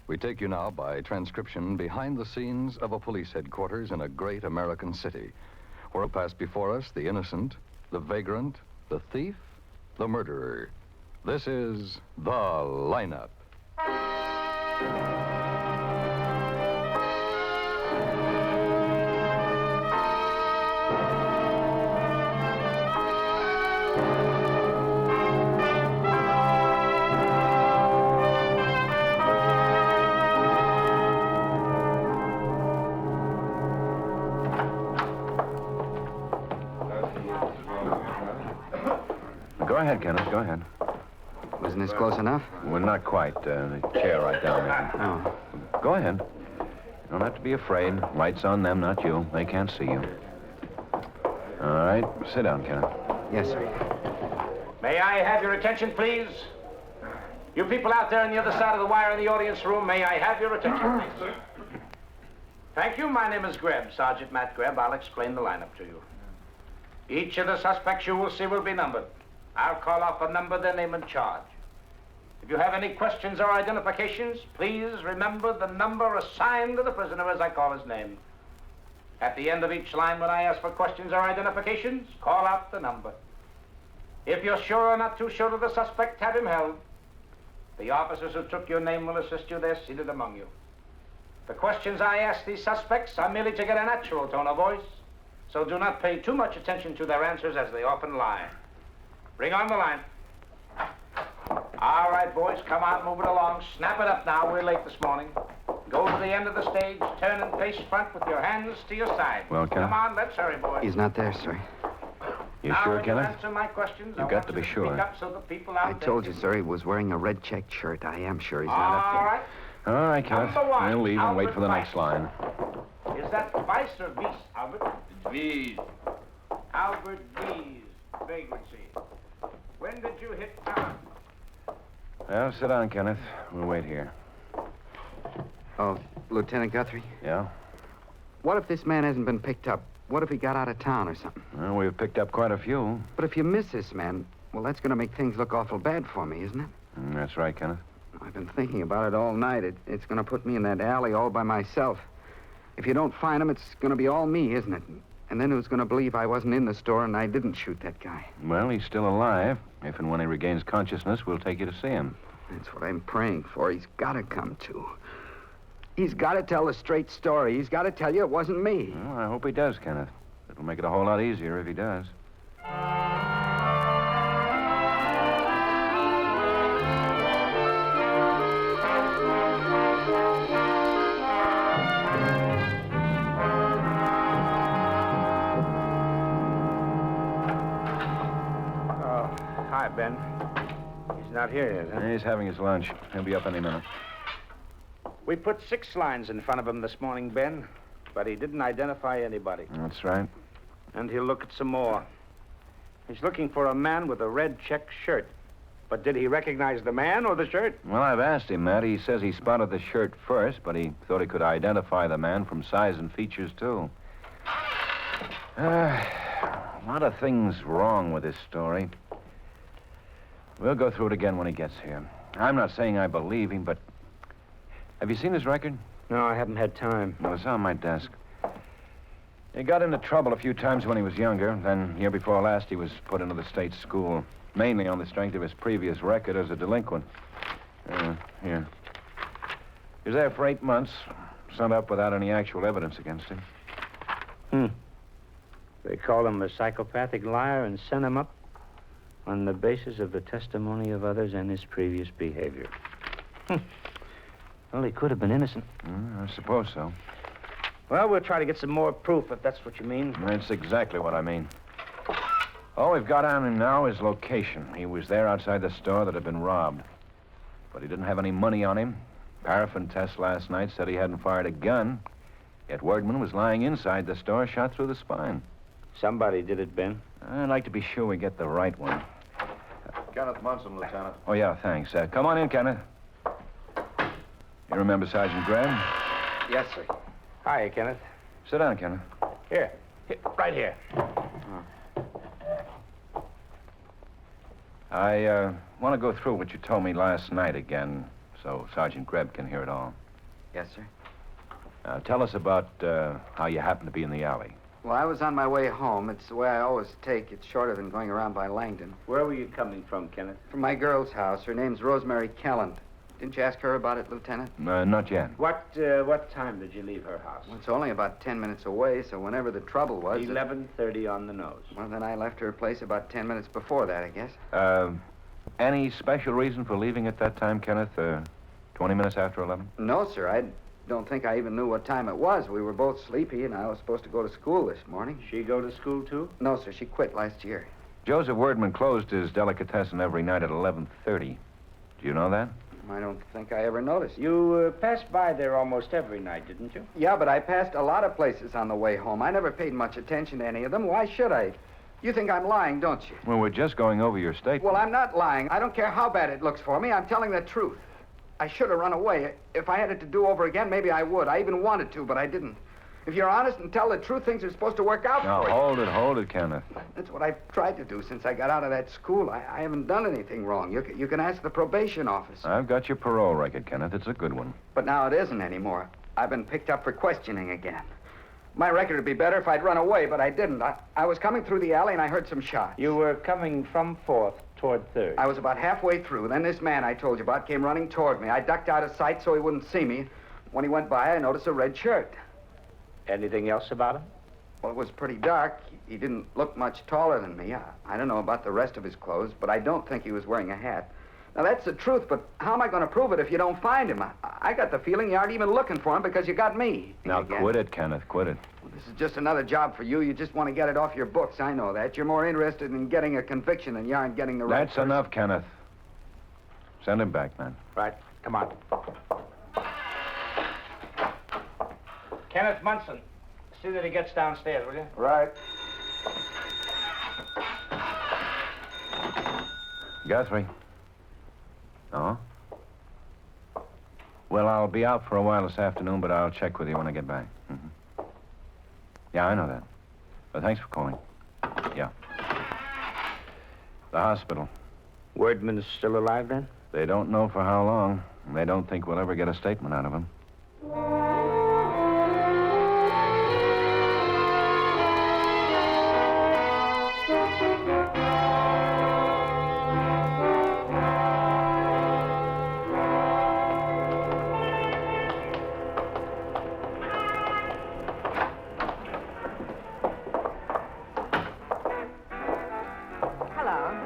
We take you now by transcription behind the scenes of a police headquarters in a great American city, where pass before us the innocent, the vagrant, the thief, the murderer. This is The Lineup. Go ahead, Kenneth. Go ahead. Wasn't this close enough? Well, not quite. The chair right down there. Oh. Go ahead. You don't have to be afraid. Light's on them, not you. They can't see you. All right. Sit down, Kenneth. Yes, sir. May I have your attention, please? You people out there on the other side of the wire in the audience room, may I have your attention, please, sir? Thank you. My name is Greb, Sergeant Matt Greb. I'll explain the lineup to you. Each of the suspects you will see will be numbered. I'll call off a number, their name and charge. If you have any questions or identifications, please remember the number assigned to the prisoner as I call his name. At the end of each line, when I ask for questions or identifications, call out the number. If you're sure or not too sure of the suspect, have him held. The officers who took your name will assist you. They're seated among you. The questions I ask these suspects are merely to get a natural tone of voice, so do not pay too much attention to their answers, as they often lie. Bring on the line. All right, boys, come on, move it along. Snap it up now. We're late this morning. Go to the end of the stage, turn and face front with your hands to your side. Well, Kenneth? Come on, let's hurry, boys. He's not there, sir. You now, sure, when Kenneth? you answer my questions, You've got to be sure. Speak up so the people out I there told you, can- sir, he was wearing a red checked shirt. I am sure he's not up All there. right. All right, Kenneth. Number one, We'll leave and wait Albert for the Weiss. next line. Is that Weiss or Weiss, Albert? Please. Albert Weiss, vagrancy. When did you hit town? Well, sit down, Kenneth. We'll wait here. Oh, Lieutenant Guthrie, Yeah? what if this man hasn't been picked up? What if he got out of town or something? Well, we've picked up quite a few. But if you miss this man, well, that's going to make things look awful bad for me, isn't it? That's right, Kenneth. I've been thinking about it all night. It's going to put me in that alley all by myself. If you don't find him, it's going to be all me, isn't it? And then who's going to believe I wasn't in the store and I didn't shoot that guy? Well, he's still alive. If and when he regains consciousness, we'll take you to see him. That's what I'm praying for. He's got to come to. He's got to tell the straight story. He's got to tell you it wasn't me. Well, I hope he does, Kenneth. It'll make it a whole lot easier if he does. Hi, Ben. He's not here yet, huh? He's having his lunch. He'll be up any minute. We put 6 lines in front of him this morning, Ben, but he didn't identify anybody. That's right. And he'll look at some more. He's looking for a man with a red check shirt. But did he recognize the man or the shirt? Well, I've asked him that. He says he spotted the shirt first, but he thought he could identify the man from size and features, too. A lot of things wrong with this story. We'll go through it again when he gets here. I'm not saying I believe him, but... Have you seen his record? No, I haven't had time. No, it's on my desk. He got into trouble a few times when he was younger. Then, year before last, he was put into the state school, mainly on the strength of his previous record as a delinquent. Here. He was there for 8 months, sent up without any actual evidence against him. They called him a psychopathic liar and sent him up on the basis of the testimony of others and his previous behavior. Well, he could have been innocent. I suppose so. Well, we'll try to get some more proof, if that's what you mean. That's exactly what I mean. All we've got on him now is location. He was there outside the store that had been robbed. But he didn't have any money on him. Paraffin test last night said he hadn't fired a gun. Yet Wordman was lying inside the store, shot through the spine. Somebody did it, Ben. I'd like to be sure we get the right one. Kenneth Munson, Lieutenant. Oh, yeah, thanks. Come on in, Kenneth. You remember Sergeant Graham? Yes, sir. Hi, Kenneth. Sit down, Kenneth. Here, right here. I want to go through what you told me last night again, so Sergeant Greb can hear it all. Yes, sir. Tell us about how you happened to be in the alley. Well, I was on my way home. It's the way I always take. It's shorter than going around by Langdon. Where were you coming from, Kenneth? From my girl's house. Her name's Rosemary Kelland. Didn't you ask her about it, Lieutenant? Not yet. What time did you leave her house? Well, it's only about 10 minutes away, so whenever the trouble was... 11:30 on the nose. Well, then I left her place about 10 minutes before that, I guess. Any special reason for leaving at that time, Kenneth? 20 minutes after 11? No, sir. I don't think I even knew what time it was. We were both sleepy, and I was supposed to go to school this morning. She go to school, too? No, sir. She quit last year. Joseph Wordman closed his delicatessen every night at 11:30. Do you know that? I don't think I ever noticed. You passed by there almost every night, didn't you? Yeah, but I passed a lot of places on the way home. I never paid much attention to any of them. Why should I? You think I'm lying, don't you? Well, we're just going over your statement. Well, I'm not lying. I don't care how bad it looks for me. I'm telling the truth. I should have run away. If I had it to do over again, maybe I would. I even wanted to, but I didn't. If you're honest and tell the truth, things are supposed to work out Now, for you. hold it, Kenneth. That's what I've tried to do since I got out of that school. I haven't done anything wrong. You can ask the probation officer. I've got your parole record, Kenneth. It's a good one. But now it isn't anymore. I've been picked up for questioning again. My record would be better if I'd run away, but I didn't. I was coming through the alley and I heard some shots. You were coming from 4th toward 3rd. I was about halfway through. Then this man I told you about came running toward me. I ducked out of sight so he wouldn't see me. When he went by, I noticed a red shirt. Anything else about him? Well, it was pretty dark. He didn't look much taller than me. I don't know about the rest of his clothes, but I don't think he was wearing a hat. Now, that's the truth, but how am I going to prove it if you don't find him? I got the feeling you aren't even looking for him because you got me. Now, again. quit it, Kenneth. Quit it. Well, this is just another job for you. You just want to get it off your books. I know that. You're more interested in getting a conviction than you are in getting the right That's person. enough, Kenneth. Send him back, man. Right. Come on. Kenneth Munson. See that he gets downstairs, will you? Right. Guthrie. Oh? Well, I'll be out for a while this afternoon, but I'll check with you when I get back. Mm-hmm. Yeah, I know that. But thanks for calling. Yeah. The hospital. Wordman is still alive, then? They don't know for how long, and they don't think we'll ever get a statement out of him.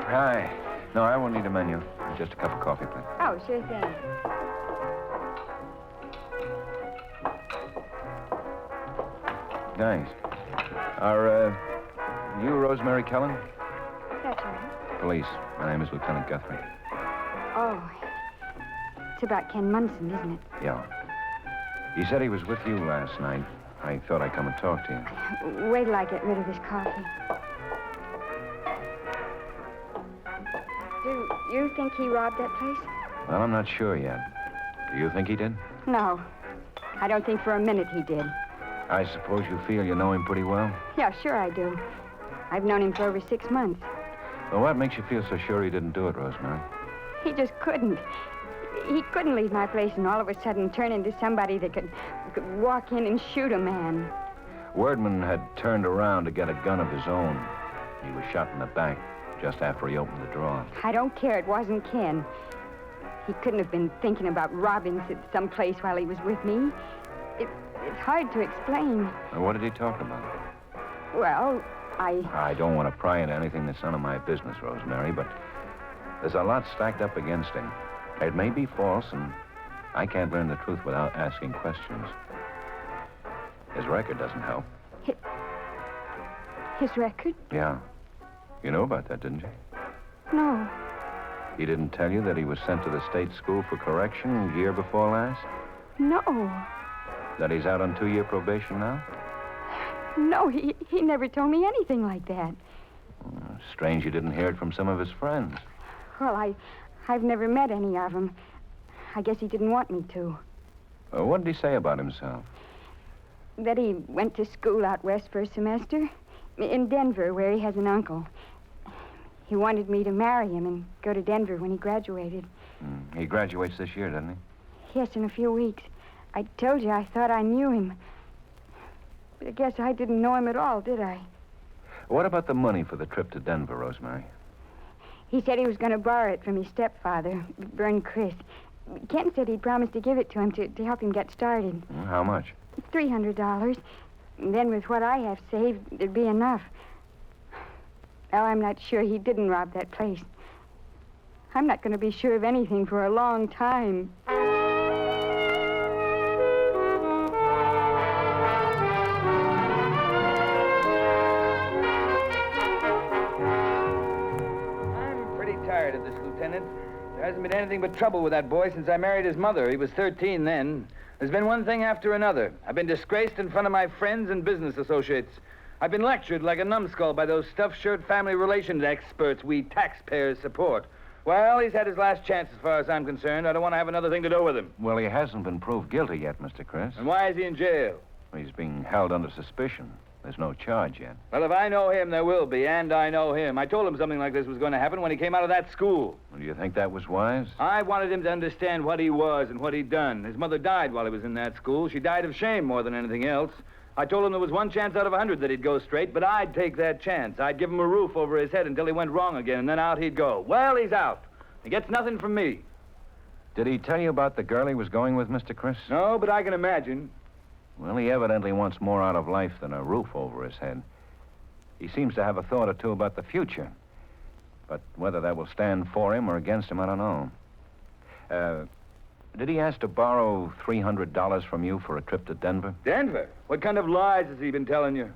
Hi. No, I won't need a menu. Just a cup of coffee, please. Oh, sure thing. Thanks. Are, you Rosemary Kelland? That's right. Police. My name is Lieutenant Guthrie. Oh, it's about Ken Munson, isn't it? Yeah. He said he was with you last night. I thought I'd come and talk to you. Wait till I get rid of this coffee. Do you think he robbed that place? Well, I'm not sure yet. Do you think he did? No. I don't think for a minute he did. I suppose you feel you know him pretty well? Yeah, sure I do. I've known him for over 6 months. Well, what makes you feel so sure he didn't do it, Rosemary? He just couldn't. He couldn't leave my place and all of a sudden turn into somebody that could walk in and shoot a man. Wordman had turned around to get a gun of his own. He was shot in the back just after he opened the drawer. I don't care. It wasn't Ken. He couldn't have been thinking about robbing someplace while he was with me. It's hard to explain. Now, what did he talk about? Well, I don't want to pry into anything that's none of my business, Rosemary, but there's a lot stacked up against him. It may be false, and I can't learn the truth without asking questions. His record doesn't help. His record? Yeah. You know about that, didn't you? No. He didn't tell you that he was sent to the state school for correction year before last? No. That he's out on 2-year probation now? No, he never told me anything like that. Strange you didn't hear it from some of his friends. Well, I've never met any of them. I guess he didn't want me to. What did he say about himself? That he went to school out west for a semester. In Denver, where he has an uncle. He wanted me to marry him and go to Denver when he graduated. He graduates this year, doesn't he? Yes, in a few weeks. I told you I thought I knew him. But I guess I didn't know him at all, did I? What about the money for the trip to Denver, Rosemary? He said he was going to borrow it from his stepfather, Vern Chris. Ken said he'd promised to give it to him to help him get started. Well, how much? $300. And then with what I have saved, it'd be enough. Now, I'm not sure he didn't rob that place. I'm not going to be sure of anything for a long time. I'm pretty tired of this, Lieutenant. There hasn't been anything but trouble with that boy since I married his mother. He was 13 then. There's been one thing after another. I've been disgraced in front of my friends and business associates. I've been lectured like a numbskull by those stuffed shirt family relations experts we taxpayers support. Well, he's had his last chance as far as I'm concerned. I don't want to have another thing to do with him. Well, he hasn't been proved guilty yet, Mr. Chris. And why is he in jail? He's being held under suspicion. There's no charge yet. Well, if I know him, there will be, and I know him. I told him something like this was going to happen when he came out of that school. Well, do you think that was wise? I wanted him to understand what he was and what he'd done. His mother died while he was in that school. She died of shame more than anything else. I told him there was one chance out of 100 that he'd go straight, but I'd take that chance. I'd give him a roof over his head until he went wrong again, and then out he'd go. Well, he's out. He gets nothing from me. Did he tell you about the girl he was going with, Mr. Chris? No, but I can imagine. Well, he evidently wants more out of life than a roof over his head. He seems to have a thought or two about the future. But whether that will stand for him or against him, I don't know. Did he ask to borrow $300 from you for a trip to Denver? Denver? What kind of lies has he been telling you?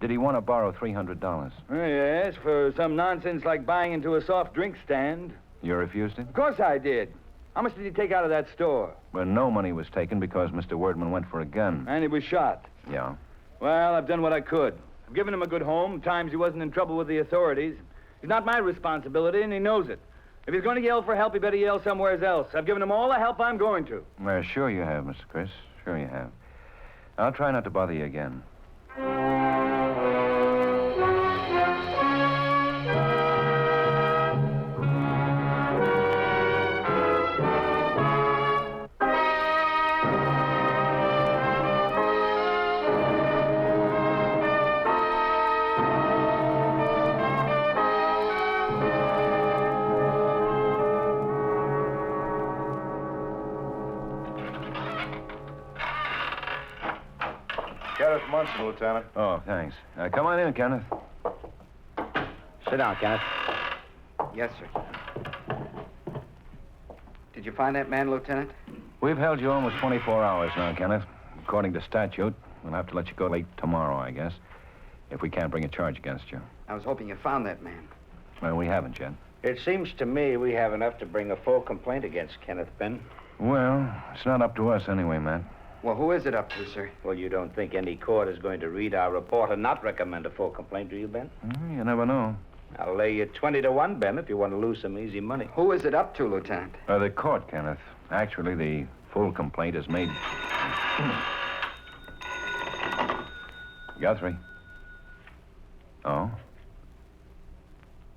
Did he want to borrow $300? Yes, for some nonsense like buying into a soft drink stand. You refused it? Of course I did. How much did he take out of that store? Well, no money was taken because Mr. Wordman went for a gun. And he was shot. Yeah. Well, I've done what I could. I've given him a good home. Times he wasn't in trouble with the authorities. It's not my responsibility, and he knows it. If he's going to yell for help, he better yell somewhere else. I've given him all the help I'm going to. Well, sure you have, Mr. Chris. Sure you have. I'll try not to bother you again. Kenneth Munson, Lieutenant. Oh, thanks. Come on in, Kenneth. Sit down, Kenneth. Yes, sir. Did you find that man, Lieutenant? We've held you almost 24 hours now, Kenneth. According to statute, we'll have to let you go late tomorrow, I guess, if we can't bring a charge against you. I was hoping you found that man. Well, we haven't yet. It seems to me we have enough to bring a full complaint against Kenneth Ben. Well, it's not up to us anyway, Matt. Well, who is it up to, sir? Well, you don't think any court is going to read our report and not recommend a full complaint, do you, Ben? You never know. I'll lay you 20 to 1, Ben, if you want to lose some easy money. Who is it up to, Lieutenant? The court, Kenneth. Actually, the full complaint is made... Guthrie. Oh?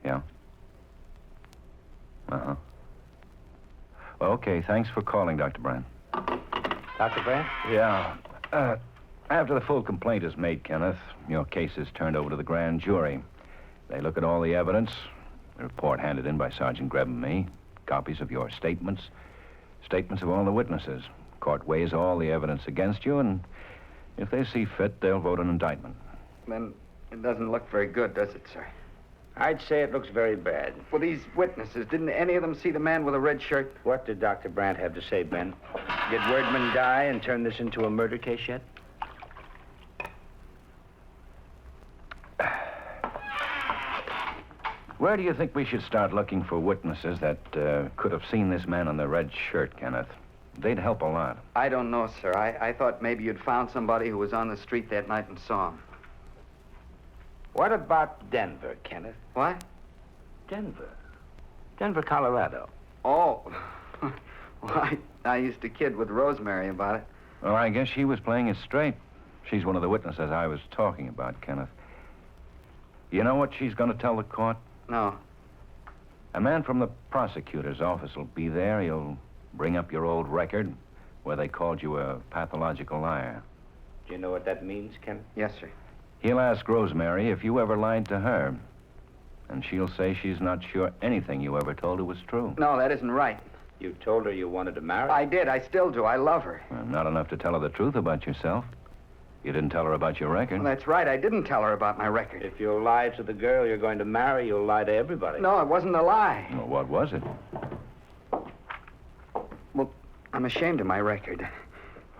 Yeah. Uh-huh. Well, okay, thanks for calling, Dr. Brand. Dr. Brand? Yeah. After the full complaint is made, Kenneth, your case is turned over to the grand jury. They look at all the evidence, the report handed in by Sergeant Grebb and me, copies of your statements, statements of all the witnesses. Court weighs all the evidence against you, and if they see fit, they'll vote an indictment. Then it doesn't look very good, does it, sir? I'd say it looks very bad. Well, these witnesses, didn't any of them see the man with a red shirt? What did Dr. Brandt have to say, Ben? Did Wordman die and turn this into a murder case yet? Where do you think we should start looking for witnesses that could have seen this man in the red shirt, Kenneth? They'd help a lot. I don't know, sir. I thought maybe you'd found somebody who was on the street that night and saw him. What about Denver, Kenneth? What? Denver, Colorado. Oh. Well, I used to kid with Rosemary about it. Well, I guess she was playing it straight. She's one of the witnesses I was talking about, Kenneth. You know what she's going to tell the court? No. A man from the prosecutor's office will be there. He'll Bring up your old record where they called you a pathological liar. Do you know what that means, Kenneth? Yes, sir. He'll ask Rosemary if you ever lied to her. And she'll say she's not sure anything you ever told her was true. No, that isn't right. You told her you wanted to marry? I did. I still do. I love her. Well, not enough to tell her the truth about yourself. You didn't tell her about your record. Well, that's right. I didn't tell her about my record. If you lie to the girl you're going to marry, you'll lie to everybody. No, it wasn't a lie. Well, what was it? Well, I'm ashamed of my record.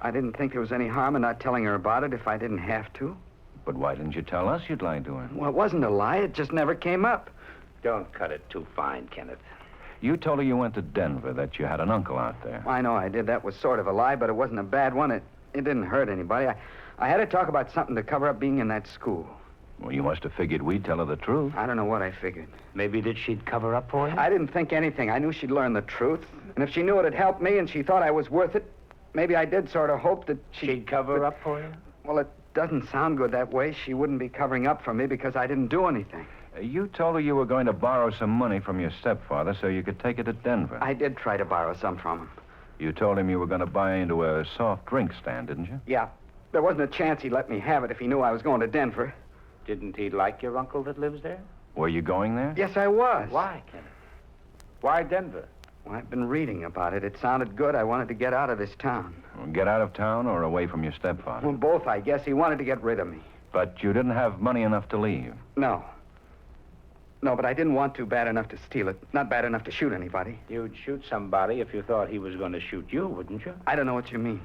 I didn't think there was any harm in not telling her about it if I didn't have to. But why didn't you tell us you'd lied to her? Well, it wasn't a lie. It just never came up. Don't cut it too fine, Kenneth. You told her you went to Denver, that you had an uncle out there. I know I did. That was sort of a lie, but it wasn't a bad one. It didn't hurt anybody. I had to talk about something to cover up being in that school. Well, you must have figured we'd tell her the truth. I don't know what I figured. Maybe that she'd cover up for you? I didn't think anything. I knew she'd learn the truth. And if she knew it'd help me and she thought I was worth it, maybe I did sort of hope that She'd cover up for you? Well, it doesn't sound good that way. She wouldn't be covering up for me because I didn't do anything. You told her you were going to borrow some money from your stepfather so you could take it to Denver. I did try to borrow some from him. You told him you were going to buy into a soft drink stand, didn't you? Yeah. There wasn't a chance he'd let me have it if he knew I was going to Denver. Didn't he like your uncle that lives there? Were you going there? Yes, I was. Why, Kenneth? Why Denver? Well, I've been reading about it. It sounded good. I wanted to get out of this town. Get out of town or away from your stepfather? Well, both, I guess. He wanted to get rid of me. But you didn't have money enough to leave. No. No, but I didn't want to bad enough to steal it. Not bad enough to shoot anybody. You'd shoot somebody if you thought he was going to shoot you, wouldn't you? I don't know what you mean.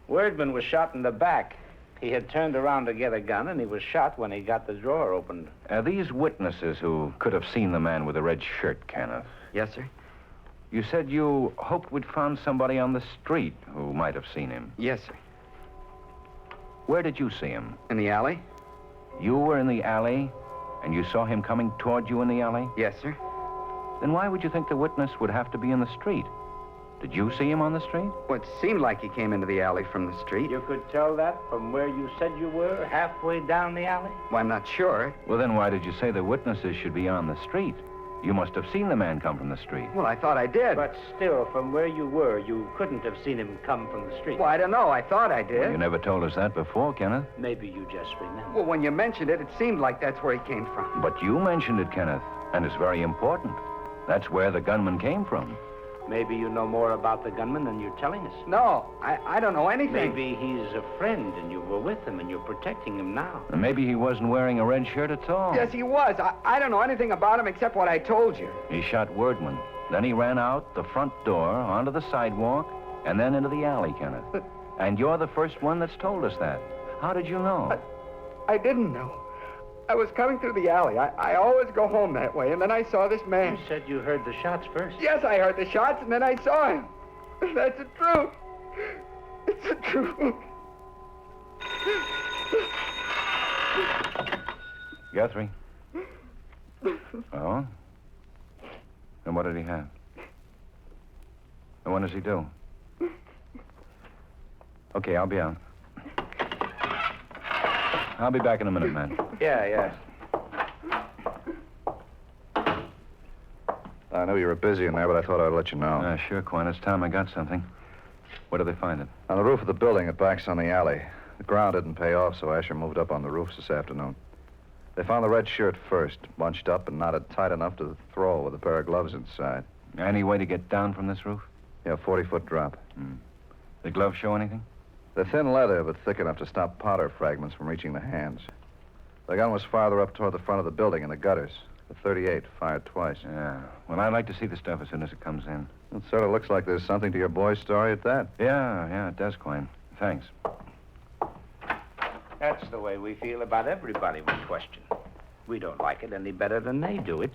Wordman was shot in the back. He had turned around to get a gun, and he was shot when he got the drawer opened. These witnesses who could have seen the man with the red shirt, Kenneth. Yes, sir? You said you hoped we'd found somebody on the street who might have seen him. Yes, sir. Where did you see him? In the alley? You were in the alley, and you saw him coming toward you in the alley? Yes, sir. Then why would you think the witness would have to be in the street? Did you see him on the street? Well, it seemed like he came into the alley from the street. You could tell that from where you said you were, halfway down the alley? Well, I'm not sure. Well, then why did you say the witnesses should be on the street? You must have seen the man come from the street. Well, I thought I did. But still, from where you were, you couldn't have seen him come from the street. Well, I don't know. I thought I did. Well, you never told us that before, Kenneth. Maybe you just remember. Well, when you mentioned it, it seemed like that's where he came from. But you mentioned it, Kenneth, and it's very important. That's where the gunman came from. Maybe you know more about the gunman than you're telling us. No, I don't know anything. Maybe he's a friend and you were with him and you're protecting him now. And maybe he wasn't wearing a red shirt at all. Yes, he was. I don't know anything about him except what I told you. He shot Wordman. Then he ran out the front door, onto the sidewalk, and then into the alley, Kenneth. And you're the first one that's told us that. How did you know? I didn't know. I was coming through the alley. I always go home that way, and then I saw this man. You said you heard the shots first. Yes, I heard the shots, and then I saw him. That's the truth. It's the truth. Guthrie. Oh? And what did he have? And what does he do? Okay, I'll be out. I'll be back in a minute, man. Yeah. I knew you were busy in there, but I thought I'd let you know. Sure, Quinn. It's time I got something. Where did they find it? On the roof of the building that backs on the alley. The ground didn't pay off, so Asher moved up on the roofs this afternoon. They found the red shirt first, bunched up and knotted tight enough to throw with a pair of gloves inside. Any way to get down from this roof? Yeah, 40-foot drop. The gloves show anything? They're thin leather, but thick enough to stop powder fragments from reaching the hands. The gun was farther up toward the front of the building in the gutters. The .38, fired twice. Yeah. Well, I'd like to see the stuff as soon as it comes in. It sort of looks like there's something to your boy's story at that. Yeah, it does, Quinn. Thanks. That's the way we feel about everybody we question. We don't like it any better than they do. It's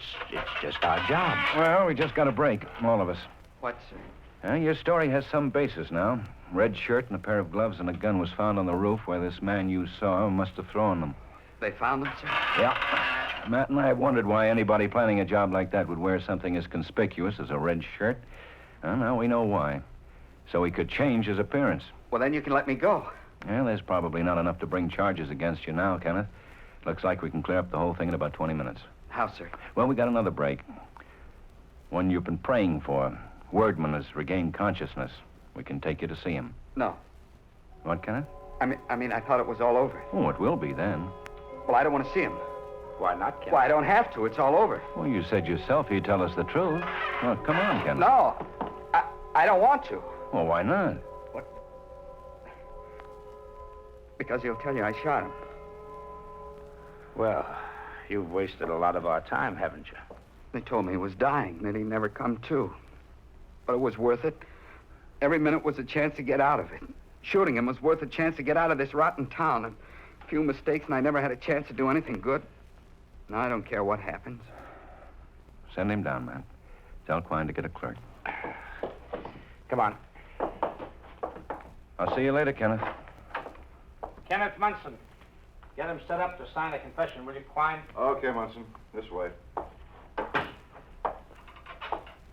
just our job. Well, we just got a break, all of us. What, sir? Your story has some basis now. Red shirt and a pair of gloves and a gun was found on the roof where this man you saw must have thrown them. They found them, sir? Yeah. Matt and I have wondered why anybody planning a job like that would wear something as conspicuous as a red shirt. Well, now we know why. So he could change his appearance. Well, then you can let me go. Well, there's probably not enough to bring charges against you now, Kenneth. Looks like we can clear up the whole thing in about 20 minutes. How, sir? Well, we got another break. One you've been praying for. Wordman has regained consciousness. We can take you to see him. No. What, Kenneth? I mean, I thought it was all over. Oh, it will be then. Well, I don't want to see him. Why not, Kenneth? Well, I don't have to. It's all over. Well, you said yourself you'd tell us the truth. Well, come on, Kenneth. No. I don't want to. Well, why not? What? Because he'll tell you I shot him. Well, you've wasted a lot of our time, haven't you? They told me he was dying, that he'd never come to. But it was worth it. Every minute was a chance to get out of it. Shooting him was worth a chance to get out of this rotten town. And a few mistakes, and I never had a chance to do anything good. Now I don't care what happens. Send him down, man. Tell Quine to get a clerk. Come on. I'll see you later, Kenneth. Kenneth Munson. Get him set up to sign a confession, will you, Quine? Okay, Munson. This way.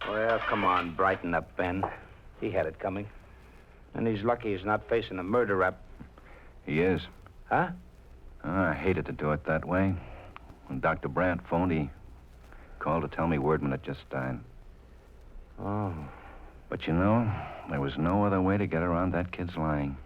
Well, come on, brighten up, Ben. He had it coming. And he's lucky he's not facing a murder rap. He is. Huh? Oh, I hated to do it that way. When Dr. Brandt phoned, he called to tell me Wordman had just died. Oh. But you know, there was no other way to get around that kid's lying.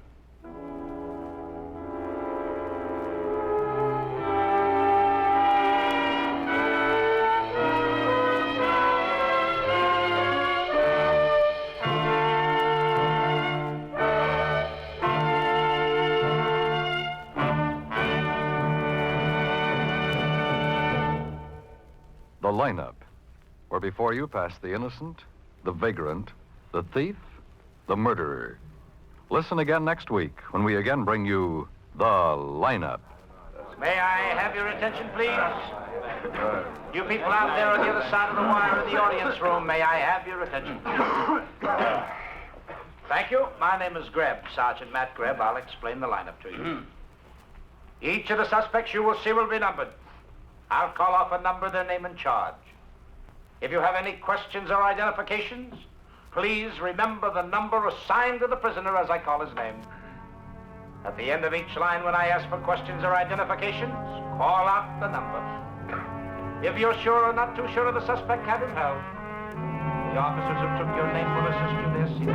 The lineup, where before you pass the innocent, the vagrant, the thief, the murderer. Listen again next week when we again bring you the lineup. May I have your attention, please? You people out there on the other side of the wire in the audience room, may I have your attention? Thank you. My name is Greb, Sergeant Matt Greb. I'll explain the lineup to you. Each of the suspects you will see will be numbered. I'll call off a number, their name and charge. If you have any questions or identifications, please remember the number assigned to the prisoner as I call his name. At the end of each line, when I ask for questions or identifications, call out the number. If you're sure or not too sure of the suspect, have him held. The officers who took your name will assist you there, see.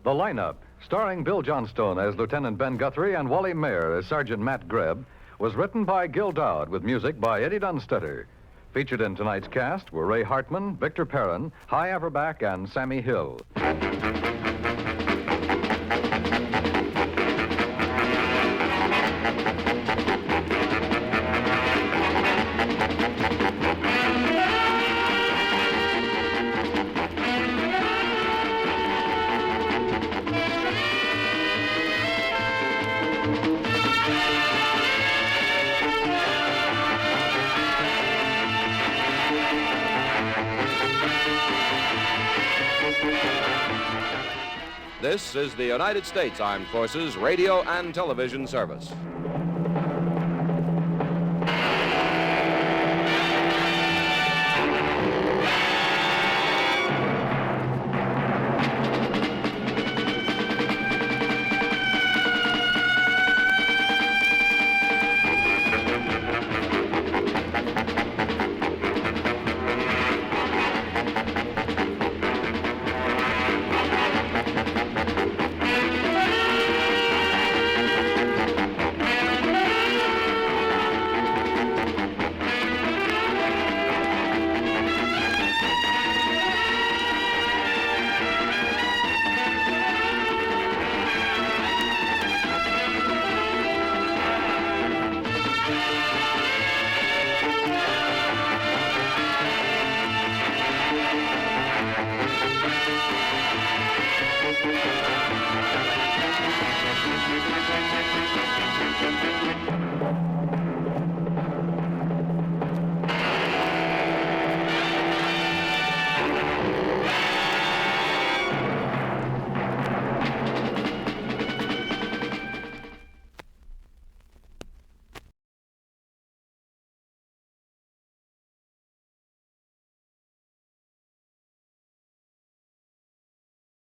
The lineup, starring Bill Johnstone as Lieutenant Ben Guthrie and Wally Mayer as Sergeant Matt Greb, was written by Gil Dowd with music by Eddie Dunstetter. Featured in tonight's cast were Ray Hartman, Victor Perrin, Hy Averback, and Sammy Hill. This is the United States Armed Forces Radio and Television Service.